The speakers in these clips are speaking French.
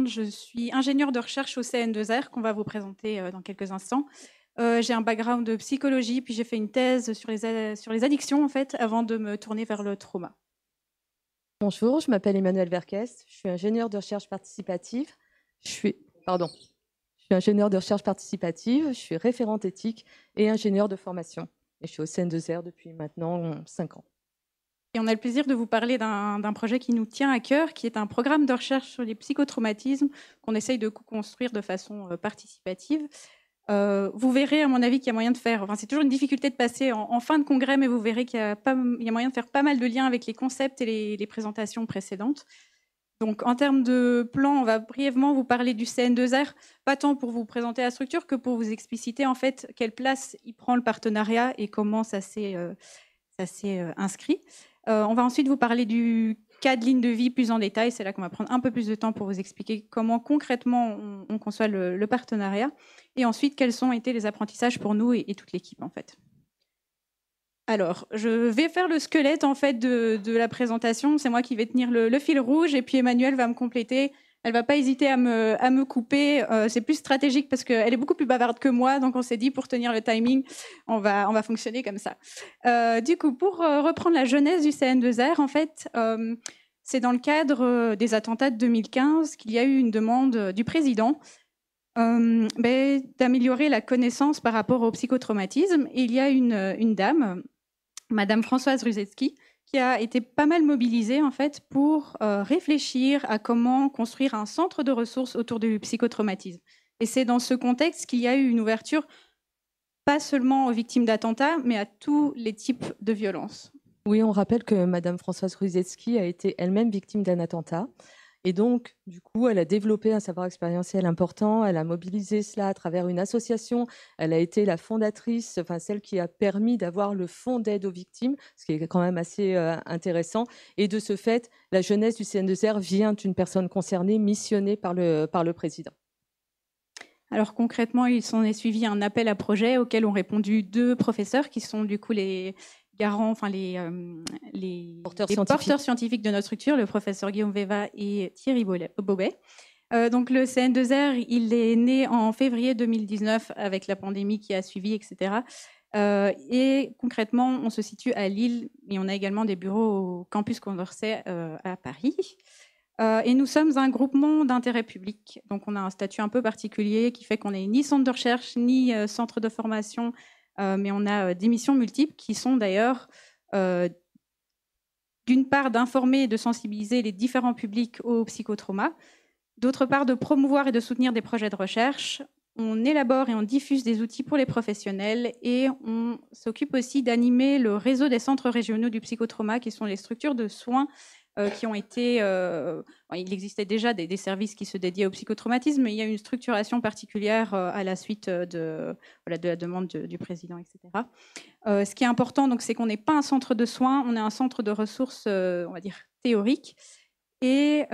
présente, je suis ingénieure de recherche au CN2R qu'on va vous présenter dans quelques instants. J'ai un background de psychologie, puis j'ai fait une thèse sur les addictions en fait, avant de me tourner vers le trauma. Bonjour, je m'appelle Emmanuelle Verkest, je suis ingénieure de recherche participative. Pardon, je suis ingénieure de recherche participative, je suis référente éthique et ingénieure de formation. Et je suis au CN2R depuis maintenant 5 ans. Et on a le plaisir de vous parler d'un projet qui nous tient à cœur, qui est un programme de recherche sur les psychotraumatismes qu'on essaye de construire de façon participative. Vous verrez, à mon avis, qu'il y a moyen de faire. Enfin, c'est toujours une difficulté de passer en fin de congrès, mais vous verrez qu'il y a moyen de faire pas mal de liens avec les concepts et les présentations précédentes. Donc, en termes de plan, on va brièvement vous parler du CN2R, pas tant pour vous présenter la structure que pour vous expliciter en fait quelle place il prend le partenariat et comment ça s'est inscrit. On va ensuite vous parler du cas de ligne de vie plus en détail. C'est là qu'on va prendre un peu plus de temps pour vous expliquer comment concrètement on conçoit le partenariat. Et ensuite, quels ont été les apprentissages pour nous et toute l'équipe en fait. Alors, je vais faire le squelette en fait de la présentation. C'est moi qui vais tenir le fil rouge et puis Emmanuelle va me compléter. Elle va pas hésiter à me couper. C'est plus stratégique parce qu'elle est beaucoup plus bavarde que moi, donc on s'est dit pour tenir le timing, on va fonctionner comme ça. Du coup, pour reprendre la genèse du CN2R, en fait, c'est dans le cadre des attentats de 2015 qu'il y a eu une demande du président d'améliorer la connaissance par rapport au psychotraumatisme. Et il y a une dame, Madame Françoise Ruzetsky, qui a été pas mal mobilisée en fait pour réfléchir à comment construire un centre de ressources autour du psychotraumatisme. Et c'est dans ce contexte qu'il y a eu une ouverture pas seulement aux victimes d'attentats, mais à tous les types de violences. Oui, on rappelle que Madame Françoise Ruzetsky a été elle-même victime d'un attentat. Et donc, du coup, elle a développé un savoir expérientiel important, elle a mobilisé cela à travers une association, elle a été la fondatrice, enfin celle qui a permis d'avoir le fonds d'aide aux victimes, ce qui est quand même assez intéressant. Et de ce fait, la jeunesse du CN2R vient d'une personne concernée, missionnée par le président. Alors concrètement, il s'en est suivi un appel à projet auquel ont répondu 2 professeurs qui sont du coup les garants, enfin les porteurs scientifiques de notre structure, le professeur Guillaume Veva et Thierry Bobet. Donc le CN2R, il est né en février 2019 avec la pandémie qui a suivi, etc. Et concrètement, on se situe à Lille et on a également des bureaux au campus Condorcet à Paris. Et nous sommes un groupement d'intérêt public. Donc on a un statut un peu particulier qui fait qu'on n'est ni centre de recherche, ni centre de formation, mais on a des missions multiples qui sont d'ailleurs d'une part d'informer et de sensibiliser les différents publics au psychotrauma, d'autre part de promouvoir et de soutenir des projets de recherche. On élabore et on diffuse des outils pour les professionnels et on s'occupe aussi d'animer le réseau des centres régionaux du psychotrauma, qui sont les structures de soins qui ont été... il existait déjà des services qui se dédiaient au psychotraumatisme, mais il y a une structuration particulière à la suite de la demande du président, etc. Ce qui est important, donc, c'est qu'on n'est pas un centre de soins, on est un centre de ressources, on va dire, théoriques. Et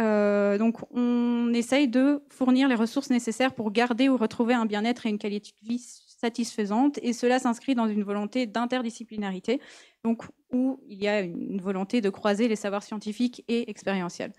donc, on essaye de fournir les ressources nécessaires pour garder ou retrouver un bien-être et une qualité de vie satisfaisante. Et cela s'inscrit dans une volonté d'interdisciplinarité, donc où il y a une volonté de croiser les savoirs scientifiques et expérientiels.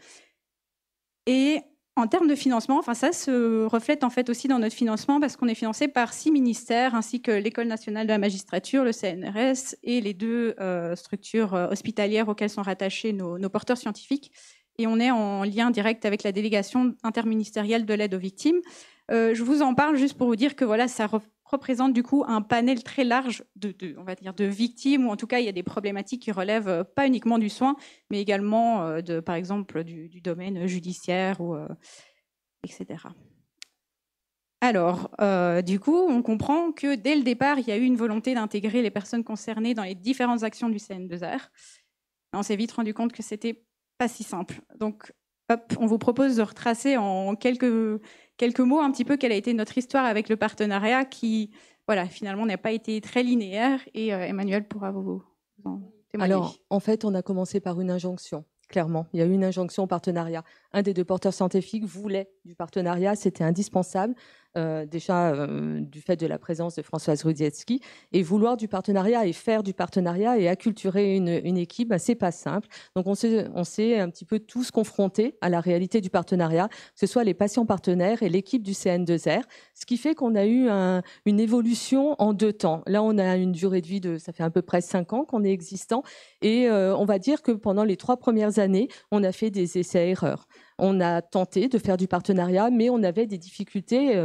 Et en termes de financement, enfin, ça se reflète en fait aussi dans notre financement parce qu'on est financé par 6 ministères ainsi que l'École nationale de la magistrature, le CNRS et les 2 structures hospitalières auxquelles sont rattachés nos porteurs scientifiques. Et on est en lien direct avec la délégation interministérielle de l'aide aux victimes. Je vous en parle juste pour vous dire que voilà, ça représente du coup un panel très large on va dire de victimes, ou en tout cas il y a des problématiques qui relèvent pas uniquement du soin, mais également par exemple du domaine judiciaire ou etc. Alors, du coup, on comprend que dès le départ, il y a eu une volonté d'intégrer les personnes concernées dans les différentes actions du CN2R. On s'est vite rendu compte que c'était pas si simple. Donc, hop, on vous propose de retracer en quelques mots un petit peu quelle a été notre histoire avec le partenariat qui, voilà, finalement n'a pas été très linéaire. Et Emmanuelle pourra vous en témoigner. Alors, en fait, on a commencé par une injonction, clairement. Il y a eu une injonction au partenariat. un des deux porteurs scientifiques voulait du partenariat, c'était indispensable, déjà du fait de la présence de Françoise Rudziecki, et vouloir du partenariat et faire du partenariat et acculturer une équipe, c'est pas simple. Donc on s'est un petit peu tous confrontés à la réalité du partenariat, que ce soit les patients partenaires et l'équipe du CN2R, ce qui fait qu'on a eu une évolution en 2 temps. Là, on a une durée de vie ça fait à peu près 5 ans qu'on est existant, et on va dire que pendant les 3 premières années, on a fait des essais-erreurs. On a tenté de faire du partenariat, mais on avait des difficultés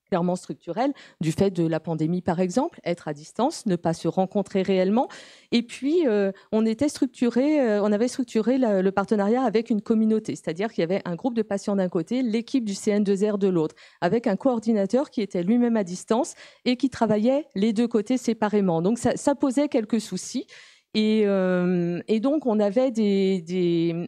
clairement structurelles, du fait de la pandémie par exemple, être à distance, ne pas se rencontrer réellement. Et puis, on avait structuré le partenariat avec une communauté, c'est-à-dire qu'il y avait un groupe de patients d'un côté, l'équipe du CN2R de l'autre, avec un coordinateur qui était lui-même à distance et qui travaillait les 2 côtés séparément. Donc, ça posait quelques soucis. Et donc, on avait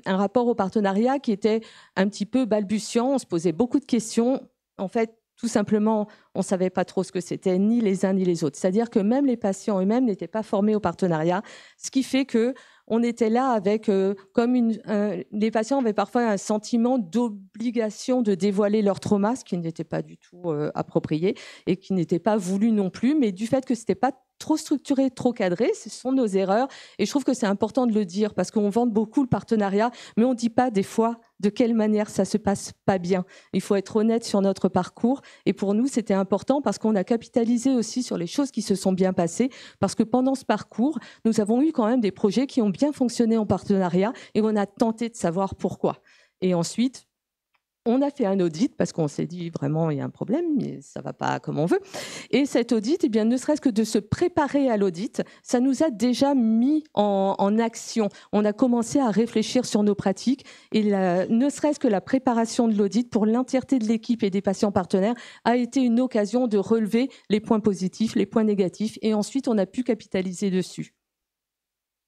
un rapport au partenariat qui était un petit peu balbutiant. On se posait beaucoup de questions. En fait, tout simplement, on ne savait pas trop ce que c'était, ni les uns ni les autres. C'est-à-dire que même les patients eux-mêmes n'étaient pas formés au partenariat, ce qui fait qu'on était là avec, les patients avaient parfois un sentiment d'obligation de dévoiler leur trauma, ce qui n'était pas du tout approprié et qui n'était pas voulu non plus, mais du fait que ce n'était pas trop structuré, trop cadré, ce sont nos erreurs. Et je trouve que c'est important de le dire parce qu'on vante beaucoup le partenariat, mais on ne dit pas des fois de quelle manière ça se passe pas bien. Il faut être honnête sur notre parcours. Et pour nous, c'était important parce qu'on a capitalisé aussi sur les choses qui se sont bien passées. Parce que pendant ce parcours, nous avons eu quand même des projets qui ont bien fonctionné en partenariat et on a tenté de savoir pourquoi. Et ensuite, on a fait un audit parce qu'on s'est dit vraiment il y a un problème, mais ça ne va pas comme on veut. Et cet audit, eh bien, ne serait-ce que de se préparer à l'audit, ça nous a déjà mis en action. On a commencé à réfléchir sur nos pratiques et ne serait-ce que la préparation de l'audit pour l'entièreté de l'équipe et des patients partenaires a été une occasion de relever les points positifs, les points négatifs et ensuite on a pu capitaliser dessus.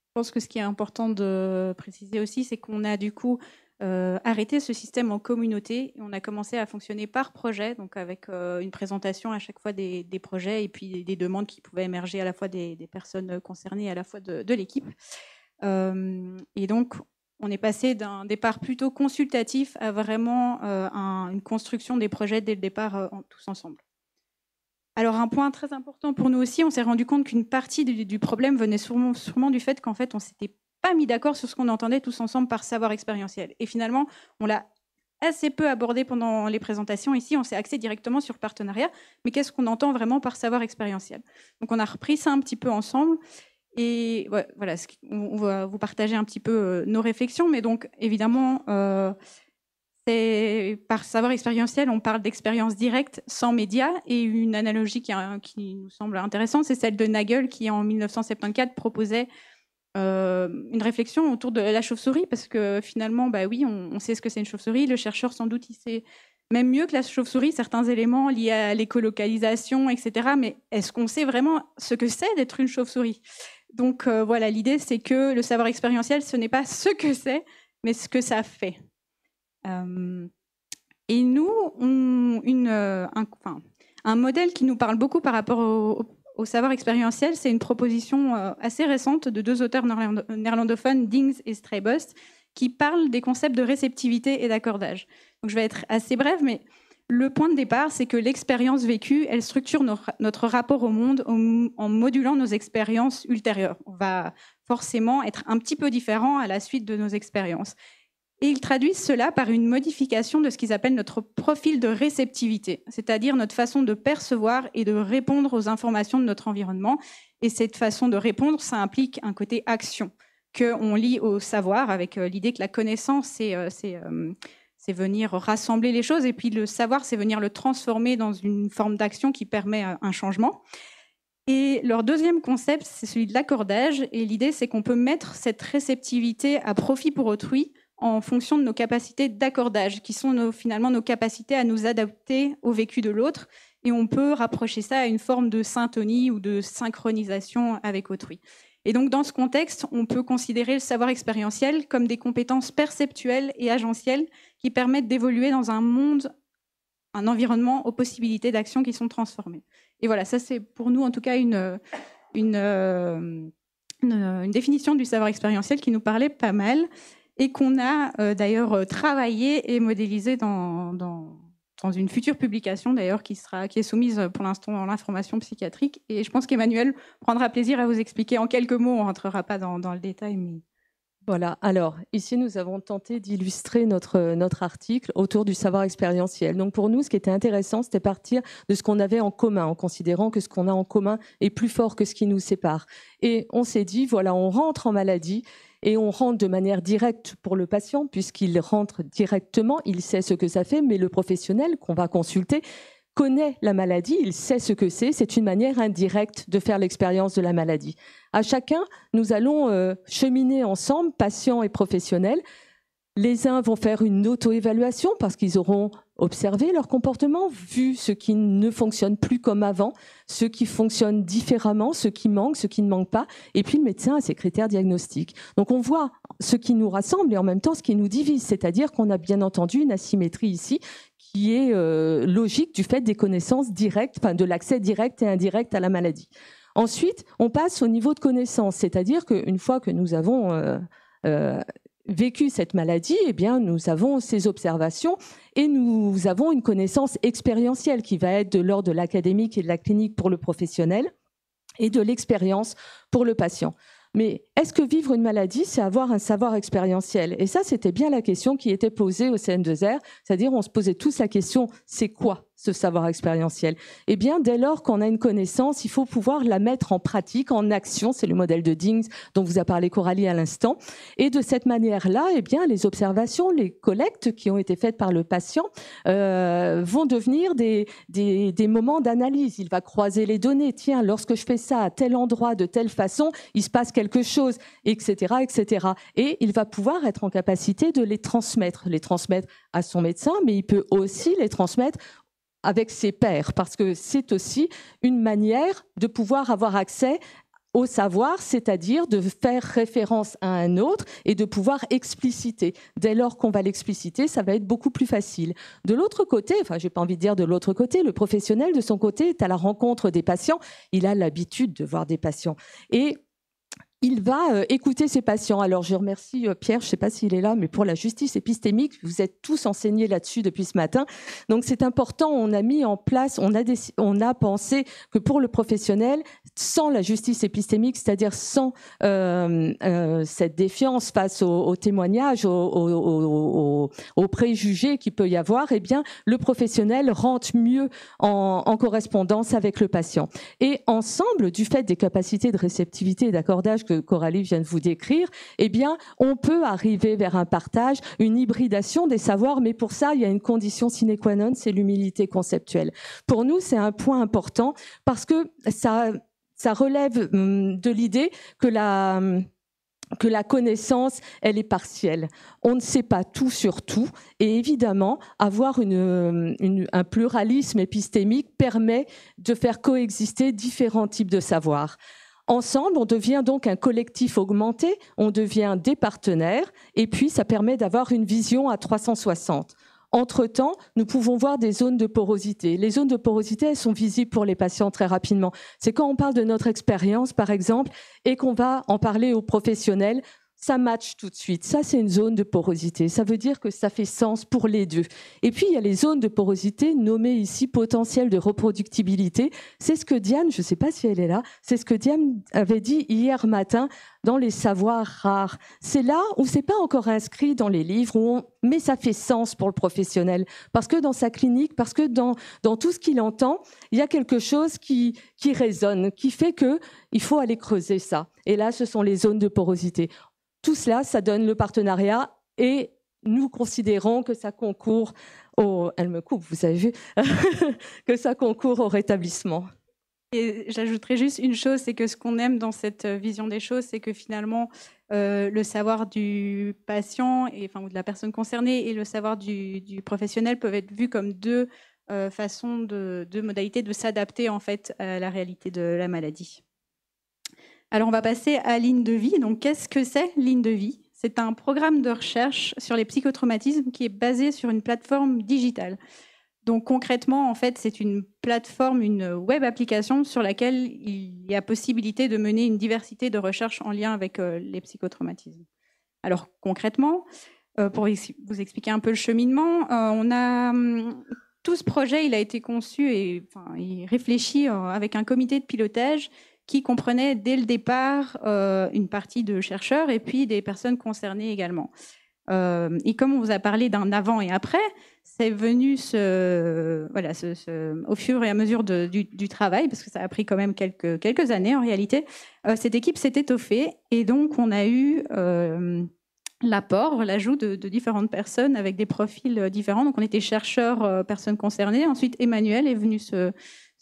Je pense que ce qui est important de préciser aussi, c'est qu'on a du coup arrêté ce système en communauté. Et on a commencé à fonctionner par projet, donc avec une présentation à chaque fois des projets et puis des demandes qui pouvaient émerger à la fois des personnes concernées et à la fois de l'équipe. Et donc, on est passé d'un départ plutôt consultatif à vraiment une construction des projets dès le départ tous ensemble. Alors, un point très important pour nous aussi, on s'est rendu compte qu'une partie du problème venait sûrement du fait qu'en fait, on ne s'était pas mis d'accord sur ce qu'on entendait tous ensemble par savoir expérientiel. Et finalement, on l'a assez peu abordé pendant les présentations. Ici, on s'est axé directement sur partenariat. Mais qu'est-ce qu'on entend vraiment par savoir expérientiel? Donc, on a repris ça un petit peu ensemble. Et voilà, on va vous partager un petit peu nos réflexions. Mais donc, évidemment... par savoir expérientiel, on parle d'expérience directe sans médias, et une analogie qui nous semble intéressante, c'est celle de Nagel qui, en 1974, proposait une réflexion autour de la chauve-souris, parce que finalement, bah oui, on sait ce que c'est une chauve-souris. Le chercheur, sans doute, il sait même mieux que la chauve-souris certains éléments liés à l'écolocalisation, etc. Mais est-ce qu'on sait vraiment ce que c'est d'être une chauve-souris? Donc voilà, l'idée, c'est que le savoir expérientiel, ce n'est pas ce que c'est, mais ce que ça fait. Et nous, un modèle qui nous parle beaucoup par rapport au savoir expérientiel, c'est une proposition assez récente de 2 auteurs néerlandophones, Dings et Strijbost, qui parlent des concepts de réceptivité et d'accordage. Donc je vais être assez brève, mais le point de départ, c'est que l'expérience vécue, elle structure notre rapport au monde en modulant nos expériences ultérieures. On va forcément être un petit peu différent à la suite de nos expériences. Et ils traduisent cela par une modification de ce qu'ils appellent notre profil de réceptivité, c'est-à-dire notre façon de percevoir et de répondre aux informations de notre environnement. Et cette façon de répondre, ça implique un côté action, qu'on lie au savoir, avec l'idée que la connaissance, c'est venir rassembler les choses, et puis le savoir, c'est venir le transformer dans une forme d'action qui permet un changement. Et leur deuxième concept, c'est celui de l'accordage, et l'idée, c'est qu'on peut mettre cette réceptivité à profit pour autrui en fonction de nos capacités d'accordage, qui sont finalement nos capacités à nous adapter au vécu de l'autre. Et on peut rapprocher ça à une forme de syntonie ou de synchronisation avec autrui. Et donc, dans ce contexte, on peut considérer le savoir expérientiel comme des compétences perceptuelles et agentielles qui permettent d'évoluer dans un monde, un environnement aux possibilités d'action qui sont transformées. Et voilà, ça c'est pour nous en tout cas une définition du savoir expérientiel qui nous parlait pas mal. et qu'on a d'ailleurs travaillé et modélisé dans une future publication d'ailleurs qui est soumise pour l'instant dans l'information psychiatrique. Et je pense qu'Emmanuel prendra plaisir à vous expliquer en quelques mots, on ne rentrera pas dans le détail. Mais... Voilà, alors ici nous avons tenté d'illustrer notre article autour du savoir expérientiel. Donc pour nous, ce qui était intéressant, c'était partir de ce qu'on avait en commun, en considérant que ce qu'on a en commun est plus fort que ce qui nous sépare. Et on s'est dit, voilà, on rentre en maladie et on rentre de manière directe pour le patient, puisqu'il rentre directement, il sait ce que ça fait, mais le professionnel qu'on va consulter connaît la maladie, il sait ce que c'est une manière indirecte de faire l'expérience de la maladie. À chacun, nous allons cheminer ensemble, patients et professionnels. Les uns vont faire une auto-évaluation parce qu'ils auront observé leur comportement, vu ce qui ne fonctionne plus comme avant, ce qui fonctionne différemment, ce qui manque, ce qui ne manque pas. Et puis le médecin a ses critères diagnostiques. Donc on voit ce qui nous rassemble et en même temps ce qui nous divise, c'est-à-dire qu'on a bien entendu une asymétrie ici qui est logique du fait des connaissances directes, enfin de l'accès direct et indirect à la maladie. Ensuite, on passe au niveau de connaissance, c'est-à-dire qu'une fois que nous avons vécu cette maladie, eh bien, nous avons ces observations et nous avons une connaissance expérientielle qui va être de l'ordre de l'académique et de la clinique pour le professionnel et de l'expérience pour le patient. Mais est-ce que vivre une maladie, c'est avoir un savoir expérientiel? Et ça, c'était bien la question qui était posée au CN2R, c'est-à-dire on se posait tous la question, c'est quoi ce savoir expérientiel? Eh bien, dès lors qu'on a une connaissance, il faut pouvoir la mettre en pratique, en action. C'est le modèle de Dings dont vous a parlé Coralie à l'instant. Et de cette manière-là, eh bien, les observations, les collectes qui ont été faites par le patient vont devenir des moments d'analyse. Il va croiser les données. Tiens, lorsque je fais ça à tel endroit, de telle façon, il se passe quelque chose, etc., etc. Et il va pouvoir être en capacité de les transmettre à son médecin, mais il peut aussi les transmettre avec ses pairs, parce que c'est aussi une manière de pouvoir avoir accès au savoir, c'est-à-dire de faire référence à un autre et de pouvoir expliciter. Dès lors qu'on va l'expliciter, ça va être beaucoup plus facile. De l'autre côté, enfin, j'ai pas envie de dire de l'autre côté, le professionnel, de son côté, est à la rencontre des patients. Il a l'habitude de voir des patients. Et il va écouter ses patients. Alors, je remercie Pierre, je ne sais pas s'il est là, mais pour la justice épistémique, vous êtes tous enseignés là-dessus depuis ce matin. Donc, c'est important, on a mis en place, on a pensé que pour le professionnel, sans la justice épistémique, c'est-à-dire sans cette défiance face aux témoignages, aux préjugés qu'il peut y avoir, eh bien, le professionnel rentre mieux en correspondance avec le patient. Et ensemble, du fait des capacités de réceptivité et d'accordage que Coralie vient de vous décrire, eh bien, on peut arriver vers un partage, une hybridation des savoirs, mais pour ça, il y a une condition sine qua non, c'est l'humilité conceptuelle. Pour nous, c'est un point important parce que ça relève de l'idée que la connaissance, elle est partielle. On ne sait pas tout sur tout. Et évidemment, avoir un pluralisme épistémique permet de faire coexister différents types de savoirs. Ensemble, on devient donc un collectif augmenté, on devient des partenaires, et puis ça permet d'avoir une vision à 360. Entre-temps, nous pouvons voir des zones de porosité. Les zones de porosité, elles sont visibles pour les patients très rapidement. C'est quand on parle de notre expérience, par exemple, et qu'on va en parler aux professionnels, ça match tout de suite. Ça, c'est une zone de porosité. Ça veut dire que ça fait sens pour les deux. Et puis, il y a les zones de porosité nommées ici potentiel de reproductibilité. C'est ce que Diane, je ne sais pas si elle est là, c'est ce que Diane avait dit hier matin dans les savoirs rares. C'est là où c'est pas encore inscrit dans les livres, mais ça fait sens pour le professionnel. Parce que dans sa clinique, parce que dans tout ce qu'il entend, il y a quelque chose qui résonne, qui fait qu'il faut aller creuser ça. Et là, ce sont les zones de porosité. Tout cela, ça donne le partenariat et nous considérons que ça concourt elle me coupe, vous avez vu, que ça concourt au rétablissement. Et j'ajouterais juste une chose, c'est que ce qu'on aime dans cette vision des choses, c'est que finalement, le savoir du patient, ou de la personne concernée, et le savoir du professionnel peuvent être vus comme deux façons, deux modalités de s'adapter en fait à la réalité de la maladie. Alors, on va passer à Ligne de vie. Donc, qu'est-ce que c'est Ligne de vie? C'est un programme de recherche sur les psychotraumatismes qui est basé sur une plateforme digitale. Donc, concrètement, en fait, c'est une plateforme, une web application sur laquelle il y a possibilité de mener une diversité de recherches en lien avec les psychotraumatismes. Alors concrètement, pour vous expliquer un peu le cheminement, tout ce projet, il a été conçu et réfléchi avec un comité de pilotage qui comprenait dès le départ une partie de chercheurs et puis des personnes concernées également. Et comme on vous a parlé d'un avant et après, c'est venu au fur et à mesure du travail, parce que ça a pris quand même quelques années en réalité, cette équipe s'est étoffée et donc on a eu l'ajout de différentes personnes avec des profils différents. Donc on était chercheurs, personnes concernées. Ensuite, Emmanuelle est venue se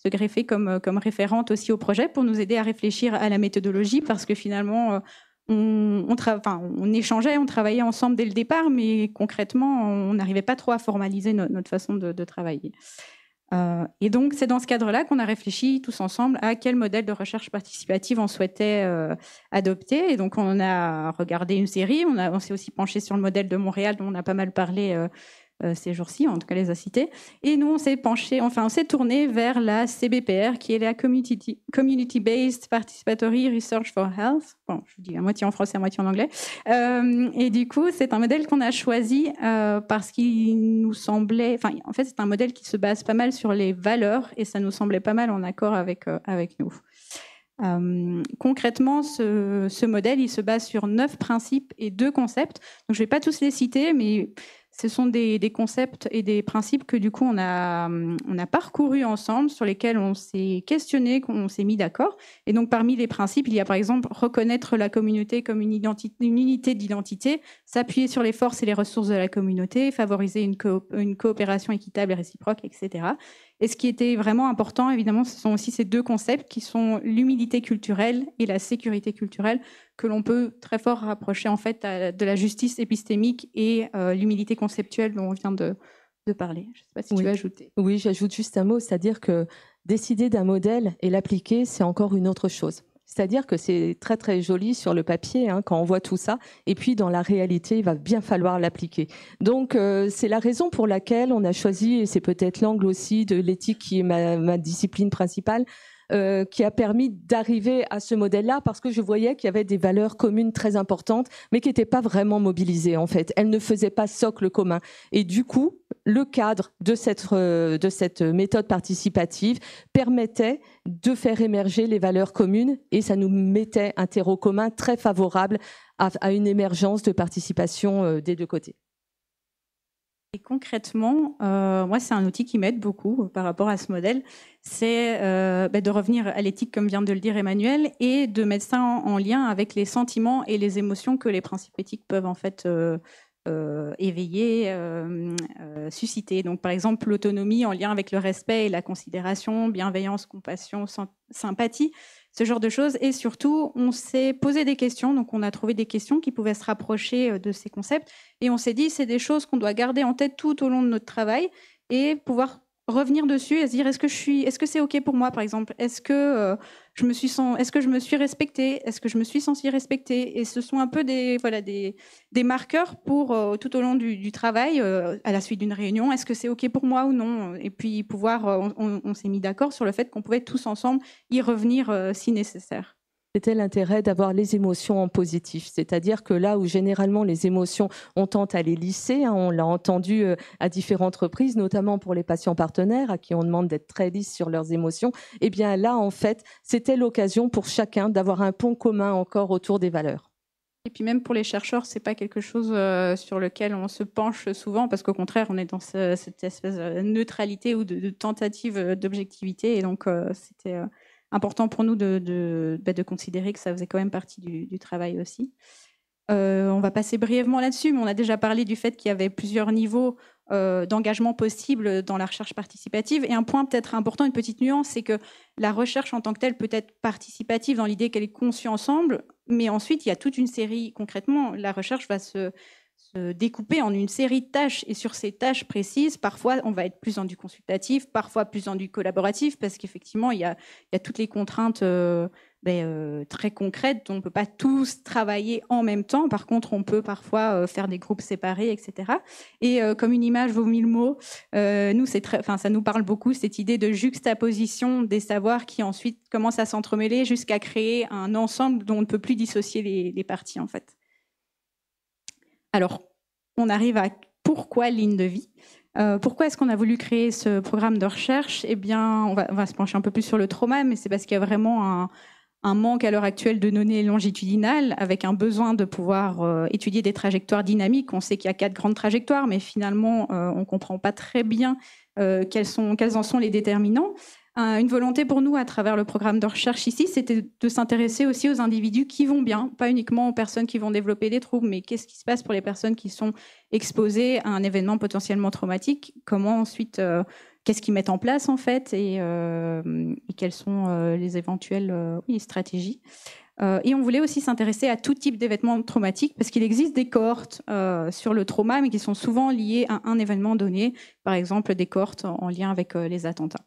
greffer comme référente aussi au projet pour nous aider à réfléchir à la méthodologie, parce que finalement, on échangeait, on travaillait ensemble dès le départ, mais concrètement, on n'arrivait pas trop à formaliser notre façon de travailler. Et donc, c'est dans ce cadre-là qu'on a réfléchi tous ensemble à quel modèle de recherche participative on souhaitait adopter. Et donc, on a regardé une série, on s'est aussi penché sur le modèle de Montréal, dont on a pas mal parlé ces jours-ci, en tout cas les a cités. Et nous, on s'est tourné vers la CBPR, qui est la Community-Based Participatory Research for Health. Bon, je dis à moitié en français, à moitié en anglais. Et du coup, c'est un modèle qu'on a choisi parce qu'il nous semblait... en fait, c'est un modèle qui se base pas mal sur les valeurs et ça nous semblait pas mal en accord avec nous. Concrètement, ce modèle, il se base sur 9 principes et 2 concepts. Donc, je ne vais pas tous les citer, mais ce sont des concepts et des principes que du coup on a parcourus ensemble, sur lesquels on s'est questionné, qu'on s'est mis d'accord. Et donc parmi les principes, il y a par exemple reconnaître la communauté comme une unité d'identité, s'appuyer sur les forces et les ressources de la communauté, favoriser une coopération équitable et réciproque, etc. Et ce qui était vraiment important, évidemment, ce sont aussi ces 2 concepts qui sont l'humilité culturelle et la sécurité culturelle, que l'on peut très fort rapprocher en fait de la justice épistémique et l'humilité conceptuelle dont on vient de parler. Je ne sais pas si tu veux ajouter. Oui, j'ajoute juste un mot, c'est-à-dire que décider d'un modèle et l'appliquer, c'est encore une autre chose. C'est-à-dire que c'est très très joli sur le papier quand on voit tout ça, et puis dans la réalité, il va bien falloir l'appliquer. Donc c'est la raison pour laquelle on a choisi, et c'est peut-être l'angle aussi de l'éthique qui est ma discipline principale, qui a permis d'arriver à ce modèle-là, parce que je voyais qu'il y avait des valeurs communes très importantes, mais qui n'étaient pas vraiment mobilisées en fait. Elles ne faisaient pas socle commun. Et du coup, le cadre de cette méthode participative permettait de faire émerger les valeurs communes, et ça nous mettait un terreau commun très favorable à une émergence de participation des 2 côtés. Et concrètement, moi, c'est un outil qui m'aide beaucoup par rapport à ce modèle. C'est de revenir à l'éthique, comme vient de le dire Emmanuelle, et de mettre ça en lien avec les sentiments et les émotions que les principes éthiques peuvent en fait éveiller, susciter. Donc, par exemple, l'autonomie en lien avec le respect et la considération, bienveillance, compassion, sympathie, ce genre de choses. Et surtout, on s'est posé des questions. Donc, on a trouvé des questions qui pouvaient se rapprocher de ces concepts. Et on s'est dit, c'est des choses qu'on doit garder en tête tout au long de notre travail et pouvoir revenir dessus et se dire, est-ce que c'est OK pour moi, par exemple? Est-ce que je me suis respectée? Est-ce que je me suis sentie respectée? Et ce sont un peu des marqueurs pour tout au long du travail, à la suite d'une réunion. Est-ce que c'est OK pour moi ou non? Et puis on s'est mis d'accord sur le fait qu'on pouvait tous ensemble y revenir si nécessaire. C'était l'intérêt d'avoir les émotions en positif. C'est-à-dire que là où généralement les émotions, on tente à les lisser, on l'a entendu à différentes reprises, notamment pour les patients partenaires à qui on demande d'être très lisses sur leurs émotions, et bien là, en fait, c'était l'occasion pour chacun d'avoir un pont commun encore autour des valeurs. Et puis même pour les chercheurs, c'est pas quelque chose sur lequel on se penche souvent, parce qu'au contraire, on est dans cette espèce de neutralité ou de tentative d'objectivité. Et donc, c'était important pour nous de considérer que ça faisait quand même partie du travail aussi. On va passer brièvement là-dessus, mais on a déjà parlé du fait qu'il y avait plusieurs niveaux d'engagement possibles dans la recherche participative. Et un point peut-être important, une petite nuance, c'est que la recherche en tant que telle peut être participative dans l'idée qu'elle est conçue ensemble, mais ensuite, il y a toute une série, concrètement, la recherche va se découper en une série de tâches, et sur ces tâches précises, parfois on va être plus dans du consultatif, parfois plus dans du collaboratif, parce qu'effectivement il y a toutes les contraintes très concrètes dont on ne peut pas tous travailler en même temps. Par contre, on peut parfois faire des groupes séparés, etc. Et comme une image vaut 1000 mots, nous ça nous parle beaucoup, cette idée de juxtaposition des savoirs qui ensuite commencent à s'entremêler jusqu'à créer un ensemble dont on ne peut plus dissocier les parties en fait. Alors, on arrive à pourquoi ligne de vie. Pourquoi est-ce qu'on a voulu créer ce programme de recherche? Eh bien, on va se pencher un peu plus sur le trauma, mais c'est parce qu'il y a vraiment un manque à l'heure actuelle de données longitudinales, avec un besoin de pouvoir étudier des trajectoires dynamiques. On sait qu'il y a 4 grandes trajectoires, mais finalement, on ne comprend pas très bien quels en sont les déterminants. Une volonté pour nous, à travers le programme de recherche ici, c'était de s'intéresser aussi aux individus qui vont bien, pas uniquement aux personnes qui vont développer des troubles, mais qu'est-ce qui se passe pour les personnes qui sont exposées à un événement potentiellement traumatique, comment ensuite, qu'est-ce qu'ils mettent en place en fait, et quelles sont les éventuelles stratégies. Et on voulait aussi s'intéresser à tout type d'événements traumatiques, parce qu'il existe des cohortes sur le trauma, mais qui sont souvent liées à un événement donné, par exemple des cohortes en lien avec les attentats.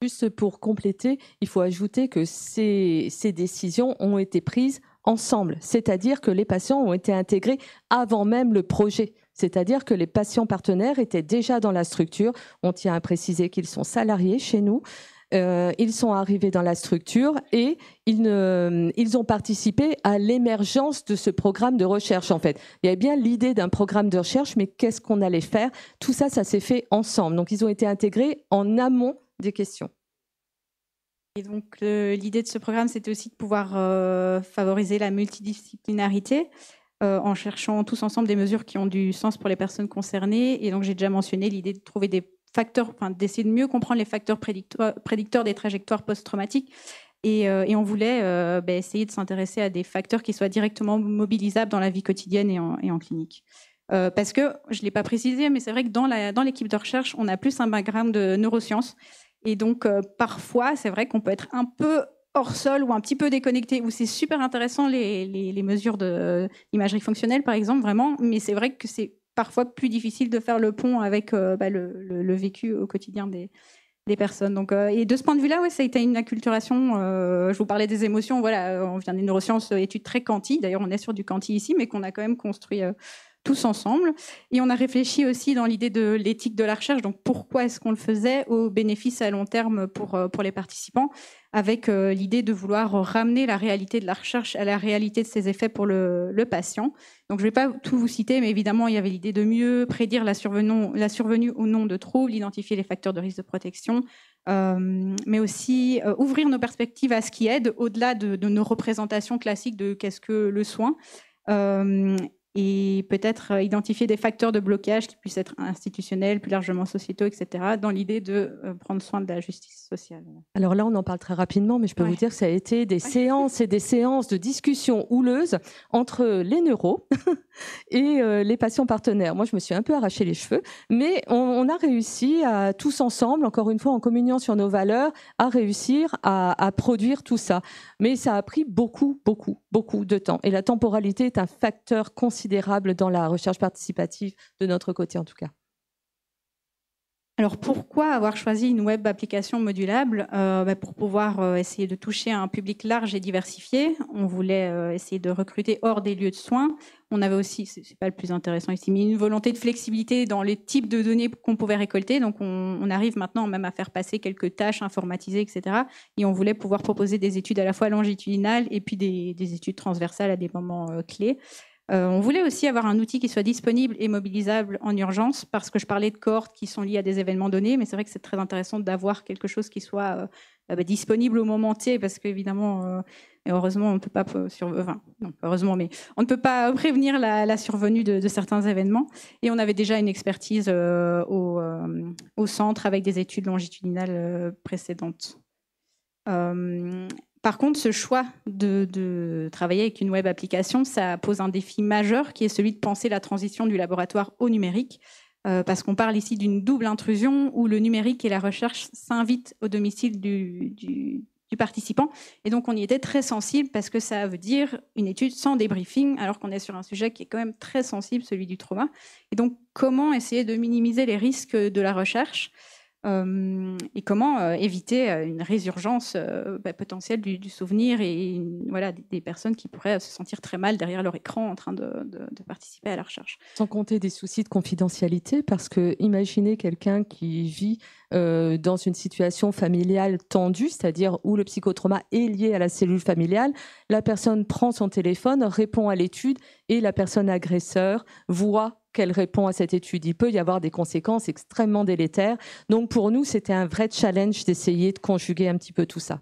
Juste pour compléter, il faut ajouter que ces décisions ont été prises ensemble, c'est-à-dire que les patients ont été intégrés avant même le projet, c'est-à-dire que les patients partenaires étaient déjà dans la structure. On tient à préciser qu'ils sont salariés chez nous. Ils sont arrivés dans la structure et ils ont participé à l'émergence de ce programme de recherche, en fait. Il y avait bien l'idée d'un programme de recherche, mais qu'est-ce qu'on allait faire? Tout ça, ça s'est fait ensemble. Donc, ils ont été intégrés en amont des questions. Et donc, l'idée de ce programme, c'était aussi de pouvoir favoriser la multidisciplinarité en cherchant tous ensemble des mesures qui ont du sens pour les personnes concernées. Et donc, j'ai déjà mentionné l'idée de trouver des facteurs, enfin, d'essayer de mieux comprendre les facteurs prédicteurs des trajectoires post-traumatiques. Et on voulait essayer de s'intéresser à des facteurs qui soient directement mobilisables dans la vie quotidienne et en clinique. Parce que, je ne l'ai pas précisé, mais c'est vrai que dans l'équipe de recherche, on a plus un background de neurosciences. Et donc, parfois, c'est vrai qu'on peut être un peu hors sol ou un petit peu déconnecté, où c'est super intéressant les mesures d'imagerie fonctionnelle, par exemple, vraiment. Mais c'est vrai que c'est parfois plus difficile de faire le pont avec le vécu au quotidien des personnes. Donc, et de ce point de vue-là, ouais, ça a été une acculturation. Je vous parlais des émotions. Voilà, on vient des neurosciences, études très quanti. D'ailleurs, on est sur du quanti ici, mais qu'on a quand même construit tous ensemble. Et on a réfléchi aussi dans l'idée de l'éthique de la recherche. Donc, pourquoi est-ce qu'on le faisait aux bénéfices à long terme pour les participants, avec l'idée de vouloir ramener la réalité de la recherche à la réalité de ses effets pour le patient. Donc, je ne vais pas tout vous citer, mais évidemment, il y avait l'idée de mieux prédire la survenue au nom de troubles, identifier les facteurs de risque de protection, mais aussi ouvrir nos perspectives à ce qui aide, au-delà de nos représentations classiques de qu'est-ce que le soin. Et peut-être identifier des facteurs de blocage qui puissent être institutionnels, plus largement sociétaux, etc., dans l'idée de prendre soin de la justice sociale. Alors là, on en parle très rapidement, mais je peux vous dire que ça a été des séances et des séances de discussion houleuses entre les neuros et les patients partenaires. Moi, je me suis un peu arraché les cheveux, mais on a réussi à tous ensemble, encore une fois, en communiant sur nos valeurs, à réussir à produire tout ça. Mais ça a pris beaucoup de temps. Et la temporalité est un facteur considérable dans la recherche participative de notre côté, en tout cas. Alors, pourquoi avoir choisi une web application modulable? Pour pouvoir essayer de toucher un public large et diversifié. On voulait essayer de recruter hors des lieux de soins. On avait aussi, c'est pas le plus intéressant ici, mais une volonté de flexibilité dans les types de données qu'on pouvait récolter. Donc, on arrive maintenant même à faire passer quelques tâches informatisées, etc. Et on voulait pouvoir proposer des études à la fois longitudinales et puis des études transversales à des moments clés. On voulait aussi avoir un outil qui soit disponible et mobilisable en urgence, parce que je parlais de cohortes qui sont liées à des événements donnés, mais c'est vrai que c'est très intéressant d'avoir quelque chose qui soit disponible au moment T, parce qu'évidemment, et heureusement, on ne peut pas mais on ne peut pas prévenir la survenue de certains événements. Et on avait déjà une expertise au centre avec des études longitudinales précédentes. Par contre, ce choix de travailler avec une web application, ça pose un défi majeur qui est celui de penser la transition du laboratoire au numérique, parce qu'on parle ici d'une double intrusion où le numérique et la recherche s'invitent au domicile du participant. Et donc, on y était très sensible parce que ça veut dire une étude sans débriefing, alors qu'on est sur un sujet qui est quand même très sensible, celui du trauma. Et donc, comment essayer de minimiser les risques de la recherche ? et comment éviter une résurgence potentielle du souvenir et voilà, des personnes qui pourraient se sentir très mal derrière leur écran en train de participer à la recherche. Sans compter des soucis de confidentialité, parce que imaginez quelqu'un qui vit dans une situation familiale tendue, c'est-à-dire où le psychotrauma est lié à la cellule familiale, la personne prend son téléphone, répond à l'étude et la personne agresseur voit qu'elle répond à cette étude. Il peut y avoir des conséquences extrêmement délétères. Donc pour nous, c'était un vrai challenge d'essayer de conjuguer un petit peu tout ça.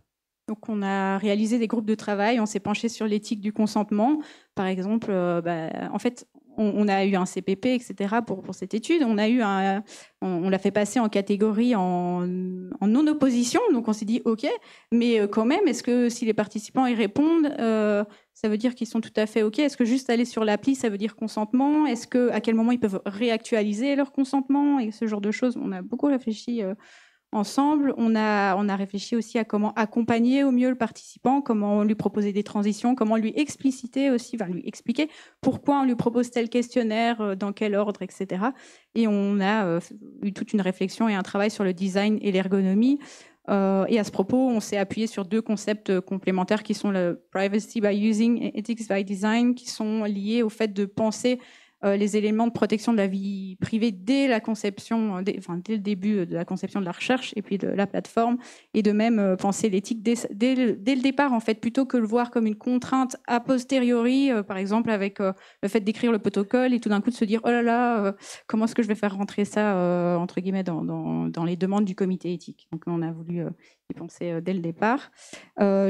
Donc on a réalisé des groupes de travail, on s'est penché sur l'éthique du consentement. Par exemple, en fait, on a eu un CPP, etc. pour cette étude. On l'a fait passer en catégorie en non-opposition. Donc on s'est dit, OK, mais quand même, est-ce que si les participants y répondent, ça veut dire qu'ils sont tout à fait OK? Est-ce que juste aller sur l'appli, ça veut dire consentement? Est-ce à quel moment ils peuvent réactualiser leur consentement? Et ce genre de choses, on a beaucoup réfléchi ensemble. On a réfléchi aussi à comment accompagner au mieux le participant, comment lui proposer des transitions, comment lui expliciter aussi, lui expliquer pourquoi on lui propose tel questionnaire, dans quel ordre, etc. Et on a eu toute une réflexion et un travail sur le design et l'ergonomie. Et à ce propos, on s'est appuyé sur 2 concepts complémentaires qui sont le privacy by using et ethics by design, qui sont liés au fait de penser les éléments de protection de la vie privée dès la conception, dès le début de la conception de la recherche et puis de la plateforme, et de même penser l'éthique dès le départ, en fait, plutôt que le voir comme une contrainte a posteriori, par exemple avec le fait d'écrire le protocole et tout d'un coup de se dire oh là là, comment est-ce que je vais faire rentrer ça entre guillemets dans les demandes du comité éthique. Donc on a voulu y penser dès le départ.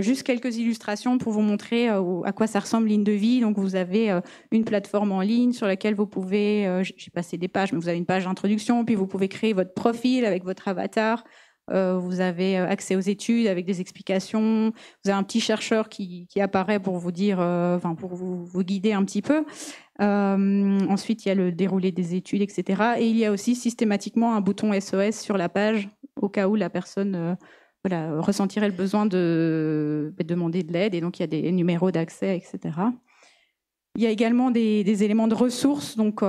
Juste quelques illustrations pour vous montrer à quoi ça ressemble Ligne de Vie. Donc vous avez une plateforme en ligne sur laquelle vous pouvez, j'ai passé des pages, mais vous avez une page d'introduction, puis vous pouvez créer votre profil avec votre avatar. Vous avez accès aux études avec des explications. Vous avez un petit chercheur qui apparaît pour vous dire, pour vous guider un petit peu. Ensuite, il y a le déroulé des études, etc. Et il y a aussi systématiquement un bouton SOS sur la page au cas où la personne ressentirait le besoin de demander de l'aide. Et donc, il y a des numéros d'accès, etc. Il y a également des éléments de ressources, donc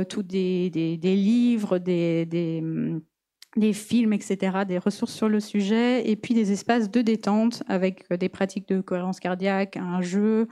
tous des livres, des films, etc., des ressources sur le sujet, et puis des espaces de détente avec des pratiques de cohérence cardiaque, un jeu,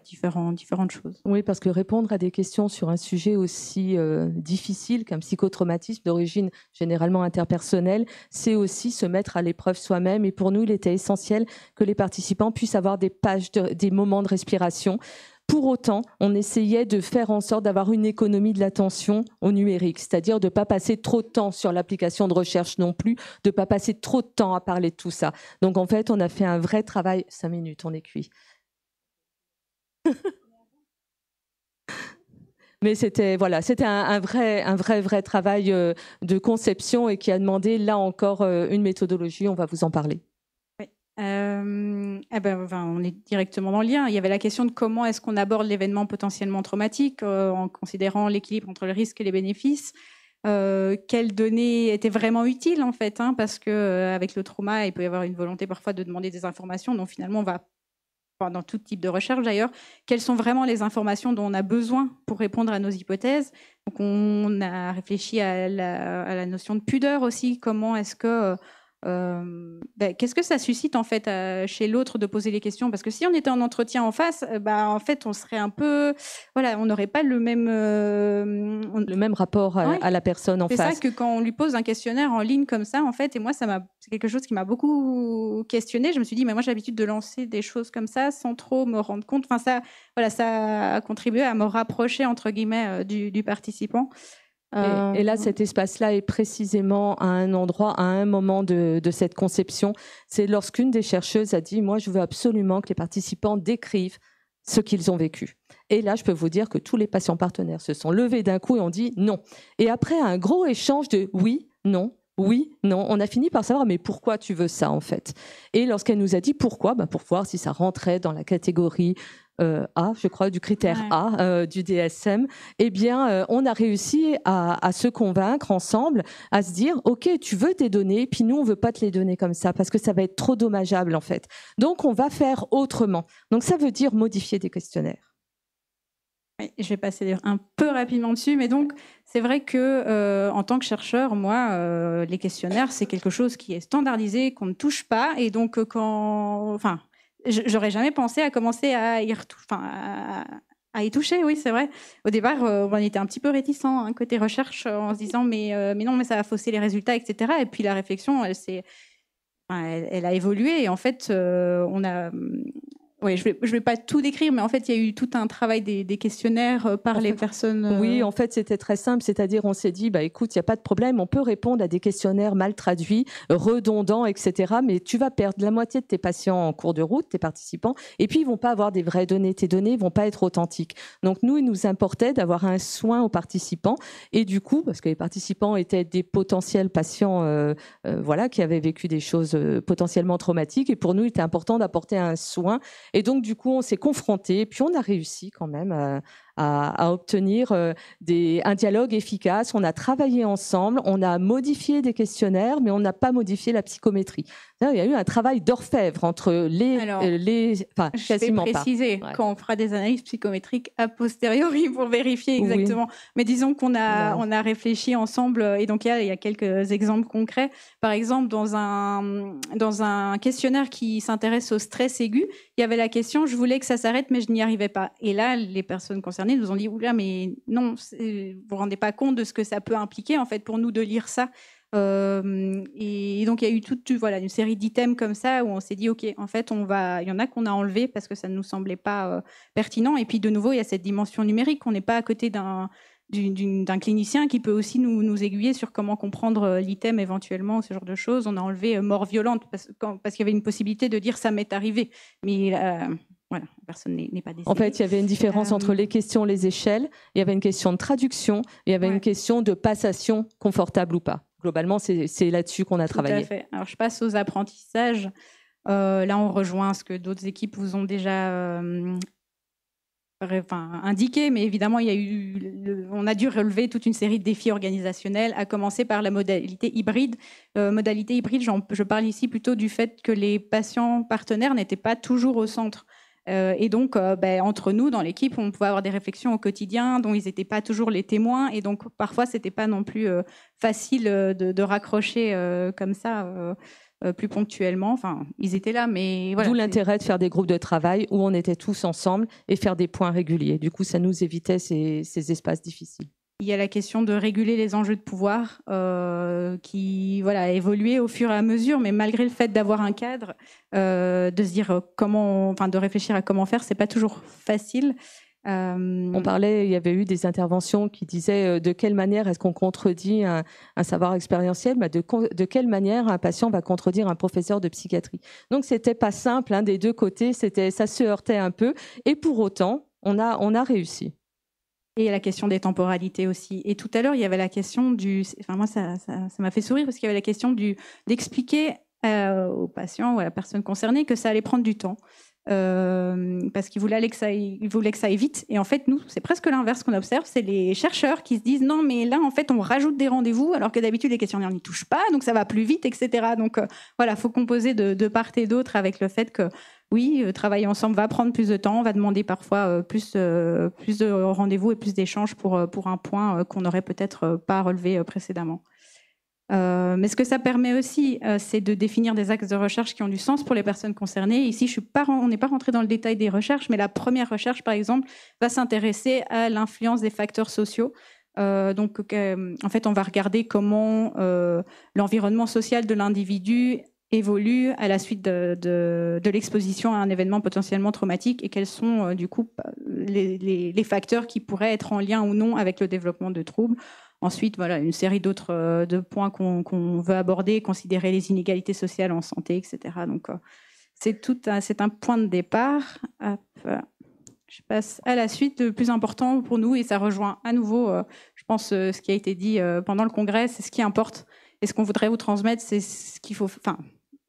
différentes choses. Oui, parce que répondre à des questions sur un sujet aussi difficile qu'un psychotraumatisme d'origine généralement interpersonnelle, c'est aussi se mettre à l'épreuve soi-même. Et pour nous, il était essentiel que les participants puissent avoir des moments de respiration. Pour autant, on essayait de faire en sorte d'avoir une économie de l'attention au numérique, c'est-à-dire de ne pas passer trop de temps sur l'application de recherche non plus, de ne pas passer trop de temps à parler de tout ça. Donc en fait, on a fait un vrai travail. 5 minutes, on est cuit. Mais c'était un vrai travail de conception et qui a demandé là encore une méthodologie. On va vous en parler. Oui. On est directement dans le lien. Il y avait la question de comment est-ce qu'on aborde l'événement potentiellement traumatique en considérant l'équilibre entre le risque et les bénéfices. Quelles données étaient vraiment utiles en fait, parce que avec le trauma, il peut y avoir une volonté parfois de demander des informations dont finalement on va dans tout type de recherche d'ailleurs, quelles sont vraiment les informations dont on a besoin pour répondre à nos hypothèses. Donc on a réfléchi à la notion de pudeur aussi, comment est-ce que qu'est-ce que ça suscite en fait chez l'autre de poser les questions, parce que si on était en entretien en face, en fait on serait un peu, on n'aurait pas le même rapport à la personne en face. C'est ça, que quand on lui pose un questionnaire en ligne comme ça en fait, et moi c'est quelque chose qui m'a beaucoup questionné. Je me suis dit mais moi j'ai l'habitude de lancer des choses comme ça sans trop me rendre compte. Ça a contribué à me rapprocher entre guillemets du participant. Et là, cet espace-là est précisément à un endroit, à un moment de cette conception. C'est lorsqu'une des chercheuses a dit « Moi, je veux absolument que les participants décrivent ce qu'ils ont vécu. » Et là, je peux vous dire que tous les patients partenaires se sont levés d'un coup et ont dit « Non ». Et après un gros échange de « Oui, non ». Oui, non, on a fini par savoir mais pourquoi tu veux ça en fait. Et lorsqu'elle nous a dit pourquoi, pour voir si ça rentrait dans la catégorie A, je crois, du critère A du DSM, eh bien, on a réussi à se convaincre ensemble, à se dire ok, tu veux tes données, puis nous on veut pas te les donner comme ça parce que ça va être trop dommageable en fait. Donc on va faire autrement. Donc ça veut dire modifier des questionnaires. Oui, je vais passer un peu rapidement dessus, mais donc c'est vrai que en tant que chercheur, moi, les questionnaires, c'est quelque chose qui est standardisé, qu'on ne touche pas, et donc enfin, j'aurais jamais pensé à commencer à à y toucher. Oui, c'est vrai. Au départ, on était un petit peu réticents, hein, côté recherche, en se disant mais non, mais ça va fausser les résultats, etc. Et puis la réflexion, elle a évolué, et en fait, on a oui, je vais pas tout décrire, mais en fait, il y a eu tout un travail des questionnaires par les personnes. Oui, en fait, c'était très simple. C'est-à-dire, on s'est dit, bah, écoute, il n'y a pas de problème. On peut répondre à des questionnaires mal traduits, redondants, etc. Mais tu vas perdre la moitié de tes patients en cours de route, tes participants. Et puis, ils vont pas avoir des vraies données. Tes données vont pas être authentiques. Donc, nous, il nous importait d'avoir un soin aux participants. Et du coup, parce que les participants étaient des potentiels patients, voilà, qui avaient vécu des choses potentiellement traumatiques. Et pour nous, il était important d'apporter un soin. Et donc, du coup, on s'est confrontés. Puis, on a réussi quand même à obtenir un dialogue efficace. On a travaillé ensemble, on a modifié des questionnaires, mais on n'a pas modifié la psychométrie. Il y a eu un travail d'orfèvre entre enfin, je vais préciser, pas. Ouais. quand on fera des analyses psychométriques a posteriori pour vérifier exactement. Oui. Mais disons qu'on a réfléchi ensemble, et donc il y a quelques exemples concrets. Par exemple, dans un questionnaire qui s'intéresse au stress aigu, il y avait la question « je voulais que ça s'arrête, mais je n'y arrivais pas ». Et là, les personnes concernées nous ont dit « oula, mais non, vous ne vous rendez pas compte de ce que ça peut impliquer en fait pour nous de lire ça ». Et donc il y a eu une série d'items comme ça où on s'est dit ok, en fait il y en a qu'on a enlevé parce que ça ne nous semblait pas pertinent, et puis de nouveau il y a cette dimension numérique, on n'est pas à côté d'un clinicien qui peut aussi nous aiguiller sur comment comprendre l'item éventuellement, ce genre de choses. On a enlevé mort violente parce qu'il y avait une possibilité de dire ça m'est arrivé, mais voilà, personne n'est pas décédé. En fait, il y avait une différence entre les questions, les échelles. Il y avait une question de traduction, il y avait une question de passation confortable ou pas. Globalement, c'est là-dessus qu'on a travaillé. Tout à fait. Alors, je passe aux apprentissages. Là, on rejoint ce que d'autres équipes vous ont déjà indiqué, mais évidemment, on a dû relever toute une série de défis organisationnels, à commencer par la modalité hybride. Modalité hybride, je parle ici plutôt du fait que les patients partenaires n'étaient pas toujours au centre. Et donc, entre nous, dans l'équipe, on pouvait avoir des réflexions au quotidien dont ils n'étaient pas toujours les témoins. Et donc, parfois, ce n'était pas non plus facile de raccrocher comme ça plus ponctuellement. Enfin, ils étaient là, mais voilà. D'où l'intérêt de faire des groupes de travail où on était tous ensemble et faire des points réguliers. Du coup, ça nous évitait ces espaces difficiles. Il y a la question de réguler les enjeux de pouvoir qui a évolué au fur et à mesure, mais malgré le fait d'avoir un cadre, de se dire de réfléchir à comment faire, c'est pas toujours facile. On parlait, il y avait eu des interventions qui disaient de quelle manière est-ce qu'on contredit un savoir expérientiel, de quelle manière un patient va contredire un professeur de psychiatrie. Donc c'était pas simple, des deux côtés, ça se heurtait un peu, et pour autant, on a réussi. Et la question des temporalités aussi. Et tout à l'heure, il y avait la question moi, ça m'a fait sourire parce qu'il y avait la question d'expliquer aux patients ou à la personne concernée que ça allait prendre du temps. Parce qu'ils voulaient que ça aille vite. Et en fait, nous, c'est presque l'inverse qu'on observe. C'est les chercheurs qui se disent non, mais là, en fait, on rajoute des rendez-vous alors que d'habitude, les questionnaires n'y touchent pas, donc ça va plus vite, etc. Donc voilà, il faut composer de part et d'autre avec le fait que oui, travailler ensemble va prendre plus de temps, va demander parfois plus de rendez-vous et plus d'échanges pour un point qu'on n'aurait peut-être pas relevé précédemment. Mais ce que ça permet aussi, c'est de définir des axes de recherche qui ont du sens pour les personnes concernées. Ici, on n'est pas rentré dans le détail des recherches, mais la première recherche, par exemple, va s'intéresser à l'influence des facteurs sociaux. Donc, en fait, on va regarder comment l'environnement social de l'individu évolue à la suite de l'exposition à un événement potentiellement traumatique, et quels sont du coup les facteurs qui pourraient être en lien ou non avec le développement de troubles. Ensuite, voilà, une série d'autres de points qu'on veut aborder, considérer les inégalités sociales en santé, etc. Donc, c'est un point de départ. Hop. Je passe à la suite. Le plus important pour nous, et ça rejoint à nouveau, je pense, ce qui a été dit pendant le congrès, c'est ce qui importe. Et ce qu'on voudrait vous transmettre, c'est ce qu'il faut.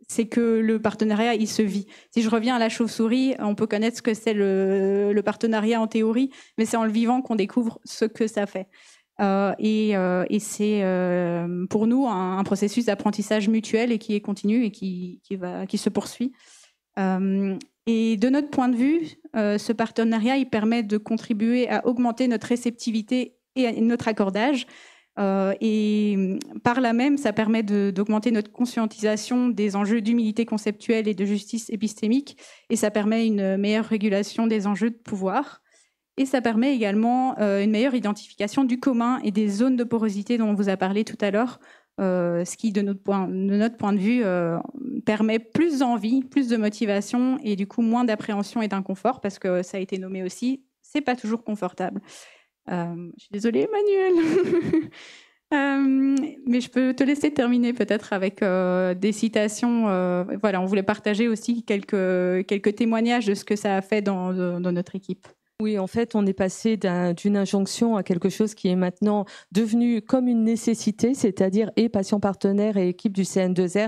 C'est que le partenariat, il se vit. Si je reviens à la chauve-souris, on peut connaître ce que c'est le partenariat en théorie, mais c'est en le vivant qu'on découvre ce que ça fait. Et c'est pour nous un processus d'apprentissage mutuel et qui est continu et qui se poursuit. Et de notre point de vue, ce partenariat il permet de contribuer à augmenter notre réceptivité et notre accordage. Et par là même, ça permet d'augmenter notre conscientisation des enjeux d'humilité conceptuelle et de justice épistémique. Et ça permet une meilleure régulation des enjeux de pouvoir. Et ça permet également une meilleure identification du commun et des zones de porosité dont on vous a parlé tout à l'heure, ce qui, de notre point de vue, permet plus d'envie, plus de motivation et du coup moins d'appréhension et d'inconfort, parce que ça a été nommé aussi, c'est pas toujours confortable. Je suis désolée, Emmanuel. Mais je peux te laisser terminer peut-être avec des citations. Voilà, on voulait partager aussi quelques témoignages de ce que ça a fait dans notre équipe. Oui, en fait, on est passé d'une injonction à quelque chose qui est maintenant devenu comme une nécessité, c'est-à-dire et patients partenaires et équipe du CN2R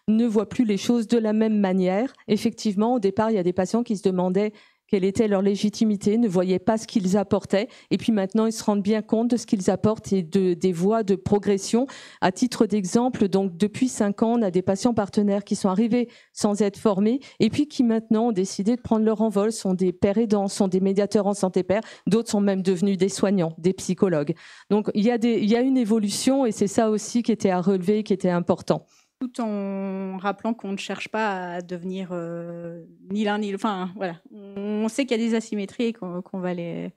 ne voient plus les choses de la même manière. Effectivement, au départ, il y a des patients qui se demandaient quelle était leur légitimité, ne voyaient pas ce qu'ils apportaient. Et puis maintenant, ils se rendent bien compte de ce qu'ils apportent et des voies de progression. À titre d'exemple, donc depuis 5 ans, on a des patients partenaires qui sont arrivés sans être formés et puis qui maintenant ont décidé de prendre leur envol, sont des pères aidants, sont des médiateurs en santé père. D'autres sont même devenus des soignants, des psychologues. Donc il y a une évolution et c'est ça aussi qui était à relever, qui était important. Tout en rappelant qu'on ne cherche pas à devenir ni l'un ni l'autre. Enfin, voilà. On sait qu'il y a des asymétries et qu'on va les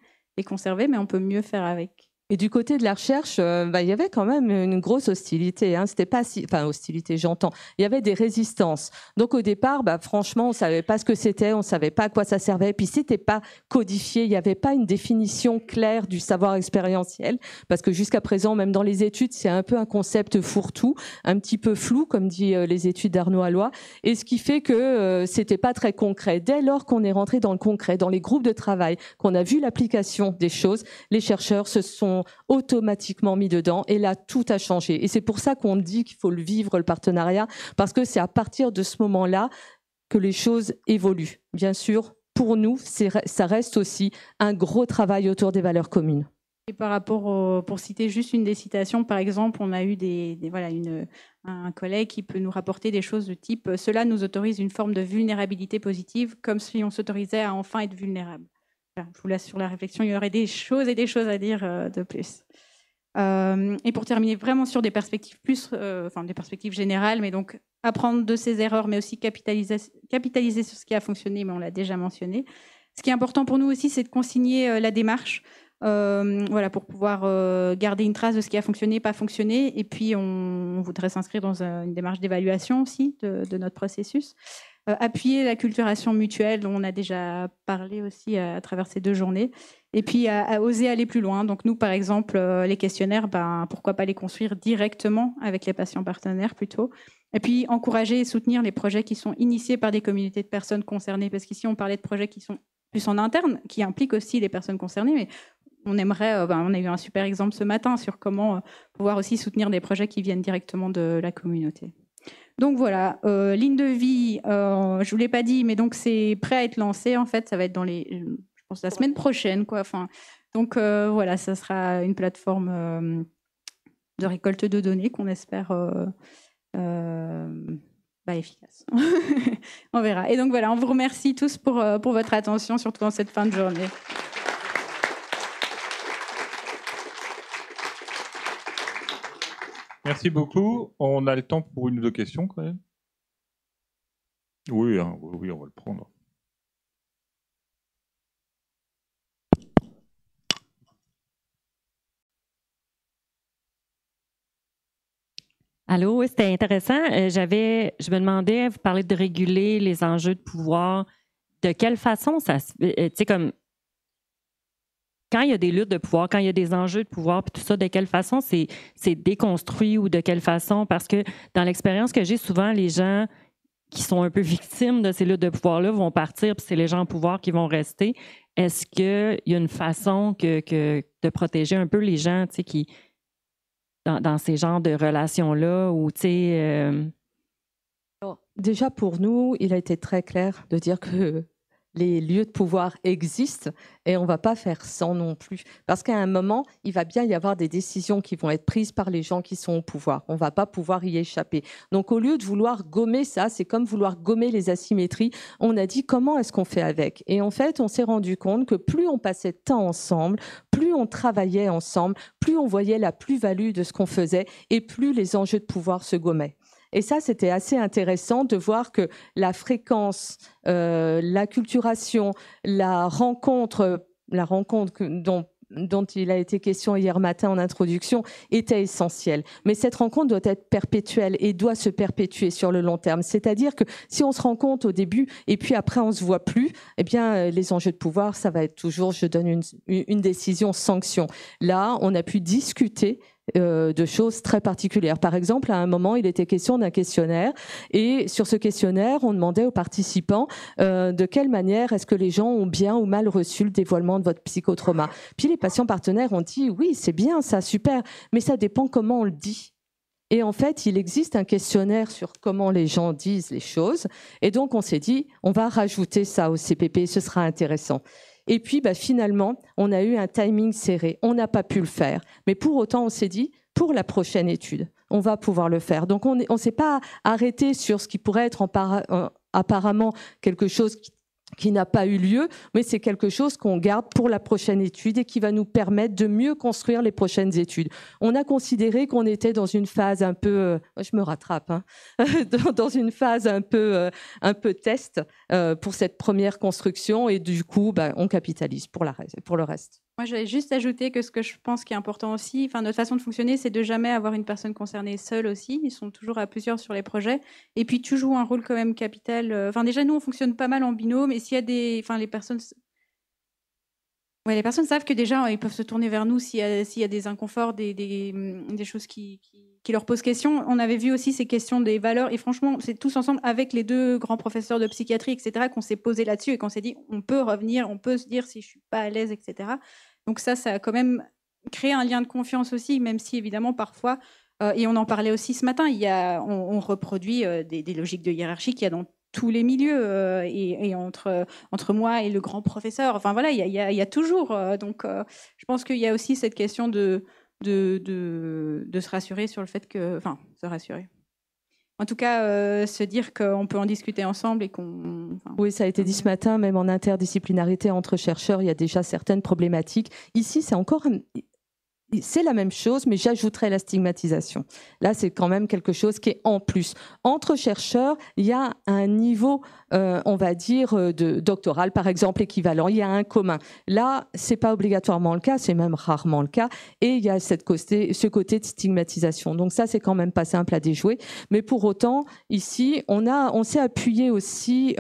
conserver, mais on peut mieux faire avec. Et du côté de la recherche, il y avait quand même une grosse hostilité. Hein. C'était pas hostilité, j'entends. Il y avait des résistances. Donc au départ, franchement, on savait pas ce que c'était, on savait pas à quoi ça servait. Puis c'était pas codifié, il y avait pas une définition claire du savoir expérientiel, parce que jusqu'à présent, même dans les études, c'est un peu un concept fourre-tout, un petit peu flou, comme dit les études d'Arnaud Alloy. Et ce qui fait que c'était pas très concret. Dès lors qu'on est rentré dans le concret, dans les groupes de travail, qu'on a vu l'application des choses, les chercheurs se sont automatiquement mis dedans et là tout a changé et c'est pour ça qu'on dit qu'il faut le vivre, le partenariat, parce que c'est à partir de ce moment-là que les choses évoluent. Bien sûr, pour nous, ça reste aussi un gros travail autour des valeurs communes. Et par rapport pour citer juste une des citations, par exemple, on a eu un collègue qui peut nous rapporter des choses de type « Cela nous autorise une forme de vulnérabilité positive, comme si on s'autorisait à enfin être vulnérable ». Je vous laisse sur la réflexion, il y aurait des choses à dire de plus. Et pour terminer vraiment sur des perspectives des perspectives générales, mais donc apprendre de ses erreurs, mais aussi capitaliser sur ce qui a fonctionné, mais on l'a déjà mentionné. Ce qui est important pour nous aussi, c'est de consigner la démarche, pour pouvoir garder une trace de ce qui a fonctionné, pas fonctionné. Et puis, on voudrait s'inscrire dans une démarche d'évaluation aussi de notre processus. Appuyer l'acculturation mutuelle, dont on a déjà parlé aussi à travers ces 2 journées, et puis à oser aller plus loin. Donc nous, par exemple, les questionnaires, pourquoi pas les construire directement avec les patients partenaires plutôt. Et puis encourager et soutenir les projets qui sont initiés par des communautés de personnes concernées, parce qu'ici on parlait de projets qui sont plus en interne, qui impliquent aussi les personnes concernées, mais on aimerait, on a eu un super exemple ce matin sur comment pouvoir aussi soutenir des projets qui viennent directement de la communauté. Donc voilà, ligne de vie, je ne vous l'ai pas dit, mais donc c'est prêt à être lancé. En fait, ça va être je pense la semaine prochaine, quoi. Enfin, donc voilà, ça sera une plateforme de récolte de données qu'on espère efficace. On verra. Et donc voilà, on vous remercie tous pour votre attention, surtout en cette fin de journée. Merci beaucoup. On a le temps pour 1 ou 2 questions quand même. Oui, oui, on va le prendre. Allô, oui, c'était intéressant. Je me demandais, vous parlez de réguler les enjeux de pouvoir. De quelle façon ça se fait? Tu sais, comme quand il y a des luttes de pouvoir, quand il y a des enjeux de pouvoir, puis tout ça, de quelle façon c'est déconstruit ou de quelle façon? Parce que dans l'expérience que j'ai, souvent, les gens qui sont un peu victimes de ces luttes de pouvoir-là vont partir, puis c'est les gens au pouvoir qui vont rester. Est-ce qu'il y a une façon de protéger un peu les gens, tu sais, qui dans ces genres de relations-là, ou tu sais... Déjà, pour nous, il a été très clair de dire que les lieux de pouvoir existent et on ne va pas faire sans non plus. Parce qu'à un moment, il va bien y avoir des décisions qui vont être prises par les gens qui sont au pouvoir. On ne va pas pouvoir y échapper. Donc au lieu de vouloir gommer ça, c'est comme vouloir gommer les asymétries, on a dit comment est-ce qu'on fait avec. Et en fait, on s'est rendu compte que plus on passait de temps ensemble, plus on travaillait ensemble, plus on voyait la plus-value de ce qu'on faisait et plus les enjeux de pouvoir se gommaient. Et ça, c'était assez intéressant de voir que la fréquence, l'acculturation, la rencontre dont il a été question hier matin en introduction était essentielle. Mais cette rencontre doit être perpétuelle et doit se perpétuer sur le long terme. C'est-à-dire que si on se rencontre au début et puis après on se voit plus, eh bien les enjeux de pouvoir, ça va être toujours je donne une décision sanction. Là, on a pu discuter de choses très particulières. Par exemple, à un moment, il était question d'un questionnaire et sur ce questionnaire, on demandait aux participants de quelle manière est-ce que les gens ont bien ou mal reçu le dévoilement de votre psychotrauma. Puis les patients partenaires ont dit oui, c'est bien ça, super, mais ça dépend comment on le dit. Et en fait, il existe un questionnaire sur comment les gens disent les choses et donc on s'est dit on va rajouter ça au CPP, ce sera intéressant. Et puis, finalement, on a eu un timing serré. On n'a pas pu le faire. Mais pour autant, on s'est dit, pour la prochaine étude, on va pouvoir le faire. Donc, on ne s'est pas arrêté sur ce qui pourrait être apparemment quelque chose qui n'a pas eu lieu, mais c'est quelque chose qu'on garde pour la prochaine étude et qui va nous permettre de mieux construire les prochaines études. On a considéré qu'on était dans une phase un peu, je me rattrape, dans une phase un peu test pour cette première construction et du coup, on capitalise pour le reste. Moi, j'allais juste ajouter que ce que je pense qui est important aussi, notre façon de fonctionner, c'est de jamais avoir une personne concernée seule aussi. Ils sont toujours à plusieurs sur les projets. Et puis, tu joues un rôle quand même capital. Déjà, nous, on fonctionne pas mal en binôme. Et s'il y a les personnes savent que déjà, ils peuvent se tourner vers nous s'il y a des inconforts, des choses qui leur posent question. On avait vu aussi ces questions des valeurs. Et franchement, c'est tous ensemble avec les 2 grands professeurs de psychiatrie, etc., qu'on s'est posé là-dessus et qu'on s'est dit, on peut revenir, on peut se dire si je suis pas à l'aise, etc. Donc ça a quand même créé un lien de confiance aussi, même si évidemment parfois, et on en parlait aussi ce matin, on reproduit des logiques de hiérarchie qu'il y a dans tous les milieux et entre moi et le grand professeur. Enfin voilà, il y a toujours. Donc je pense qu'il y a aussi cette question de se rassurer sur le fait que, se rassurer. En tout cas, se dire qu'on peut en discuter ensemble et qu'on... Oui, ça a été dit ce matin, même en interdisciplinarité entre chercheurs, il y a déjà certaines problématiques. Ici, c'est la même chose, mais j'ajouterais la stigmatisation. Là, c'est quand même quelque chose qui est en plus. Entre chercheurs, il y a un niveau, on va dire, de doctoral, par exemple, équivalent. Il y a un commun. Là, c'est pas obligatoirement le cas, c'est même rarement le cas. Et il y a ce côté de stigmatisation. Donc ça, c'est quand même pas simple à déjouer. Mais pour autant, ici, on s'est appuyé aussi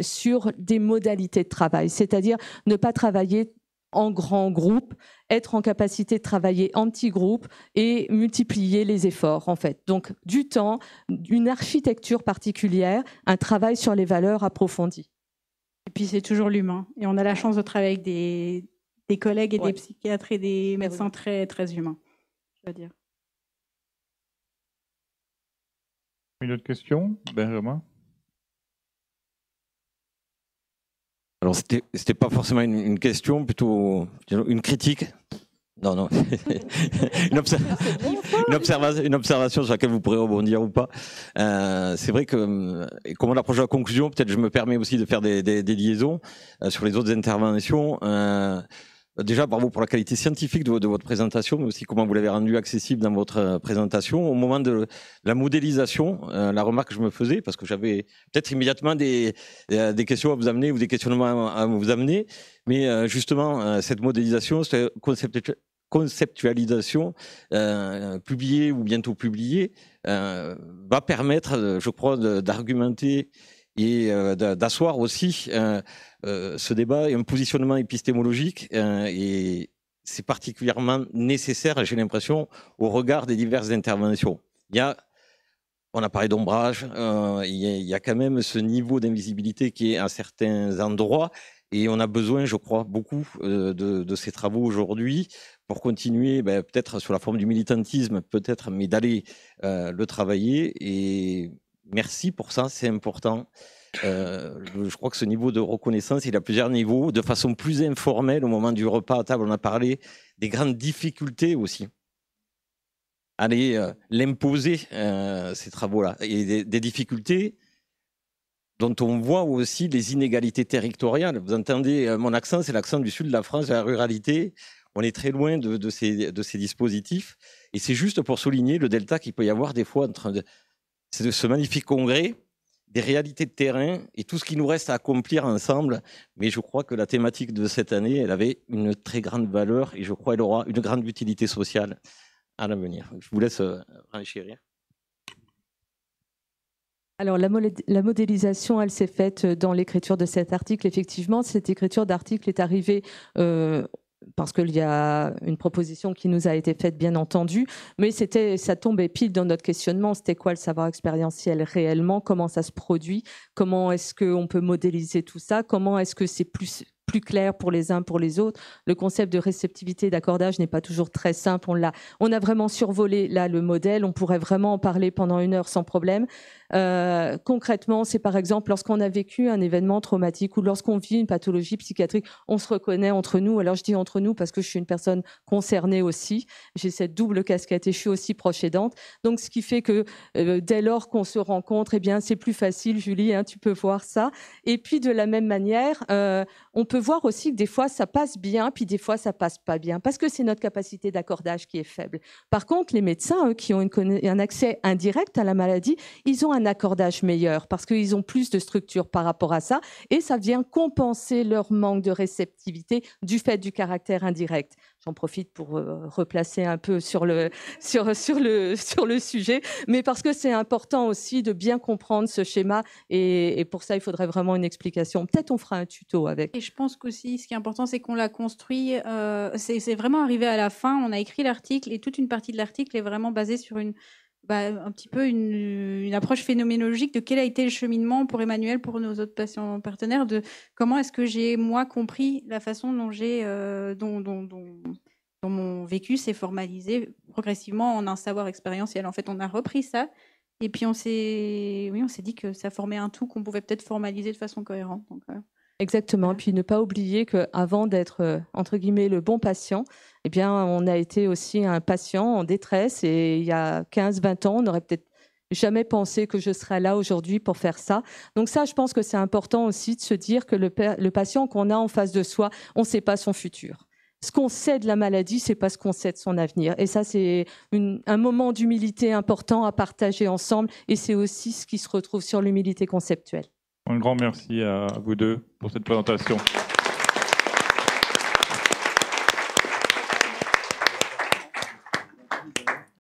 sur des modalités de travail, c'est-à-dire ne pas travailler en grand groupe, être en capacité de travailler en petits groupes et multiplier les efforts, en fait. Donc, du temps, une architecture particulière, un travail sur les valeurs approfondi. Et puis, c'est toujours l'humain. Et on a la chance de travailler avec des collègues et des psychiatres et des médecins très, très humains, je veux dire. Une autre question, Benjamin? Alors, c'était pas forcément une question, plutôt une critique. Non. une observation sur laquelle vous pourrez rebondir ou pas. C'est vrai que, comme on approche de la conclusion, peut-être je me permets aussi de faire des liaisons sur les autres interventions. Déjà, bravo pour la qualité scientifique de votre présentation, mais aussi comment vous l'avez rendu accessible dans votre présentation. Au moment de la modélisation, la remarque que je me faisais, parce que j'avais peut-être immédiatement des questions à vous amener ou des questionnements à vous amener, mais justement, cette modélisation, cette conceptualisation publiée ou bientôt publiée, va permettre, je crois, d'argumenter et d'asseoir aussi ce débat et un positionnement épistémologique et c'est particulièrement nécessaire, j'ai l'impression, au regard des diverses interventions. On a parlé d'ombrage, il y a quand même ce niveau d'invisibilité qui est à certains endroits et on a besoin, je crois, beaucoup de ces travaux aujourd'hui pour continuer, peut-être sur la forme du militantisme, peut-être, mais d'aller le travailler et merci pour ça, c'est important. Je crois que ce niveau de reconnaissance, il a plusieurs niveaux, de façon plus informelle, au moment du repas à table, on a parlé des grandes difficultés aussi. Aller l'imposer, ces travaux-là, et des difficultés dont on voit aussi les inégalités territoriales. Vous entendez mon accent, c'est l'accent du sud de la France, de la ruralité. On est très loin de ces dispositifs. Et c'est juste pour souligner le delta qu'il peut y avoir des fois entre ce magnifique congrès, des réalités de terrain et tout ce qui nous reste à accomplir ensemble. Mais je crois que la thématique de cette année, elle avait une très grande valeur et je crois qu'elle aura une grande utilité sociale à l'avenir. Je vous laisse renchérir. Alors, la modélisation, elle s'est faite dans l'écriture de cet article. Effectivement, cette écriture d'article est arrivée parce qu'il y a une proposition qui nous a été faite, bien entendu, mais ça tombait pile dans notre questionnement. C'était quoi le savoir expérientiel réellement? Comment ça se produit? Comment est-ce qu'on peut modéliser tout ça? Comment est-ce que c'est plus clair pour les uns, pour les autres? Le concept de réceptivité, d'accordage n'est pas toujours très simple. On a vraiment survolé là le modèle. On pourrait vraiment en parler pendant 1 heure sans problème. Concrètement, c'est par exemple lorsqu'on a vécu un événement traumatique ou lorsqu'on vit une pathologie psychiatrique, on se reconnaît entre nous. Alors je dis entre nous parce que je suis une personne concernée aussi. J'ai cette double casquette et je suis aussi proche aidante. Donc ce qui fait que dès lors qu'on se rencontre, eh bien c'est plus facile. Julie, hein, tu peux voir ça. Et puis de la même manière, on peut voir aussi que des fois ça passe bien, puis des fois ça passe pas bien, parce que c'est notre capacité d'accordage qui est faible. Par contre, les médecins, eux, qui ont un accès indirect à la maladie, ils ont un accordage meilleur parce qu'ils ont plus de structure par rapport à ça, et ça vient compenser leur manque de réceptivité du fait du caractère indirect. J'en profite pour replacer un peu sur le sujet, mais parce que c'est important aussi de bien comprendre ce schéma, et pour ça, il faudrait vraiment une explication. Peut-être on fera un tuto avec. Et je pense qu'aussi, ce qui est important, c'est qu'on l'a construit, c'est vraiment arrivé à la fin, on a écrit l'article, et toute une partie de l'article est vraiment basée sur un petit peu une approche phénoménologique de quel a été le cheminement pour Emmanuel, pour nos autres patients partenaires, de comment est-ce que j'ai, moi, compris la façon dont mon vécu s'est formalisé progressivement en un savoir expérientiel. En fait, on a repris ça, et puis on s'est dit que ça formait un tout qu'on pouvait peut-être formaliser de façon cohérente. Donc, Exactement. Puis ne pas oublier qu'avant d'être, entre guillemets, le bon patient, eh bien, on a été aussi un patient en détresse. Et il y a 15-20 ans, on n'aurait peut-être jamais pensé que je serais là aujourd'hui pour faire ça. Donc ça, je pense que c'est important aussi de se dire que le patient qu'on a en face de soi, on ne sait pas son futur. Ce qu'on sait de la maladie, c'est pas ce qu'on sait de son avenir. Et ça, c'est un moment d'humilité important à partager ensemble. Et c'est aussi ce qui se retrouve sur l'humilité conceptuelle. Un grand merci à vous deux pour cette présentation.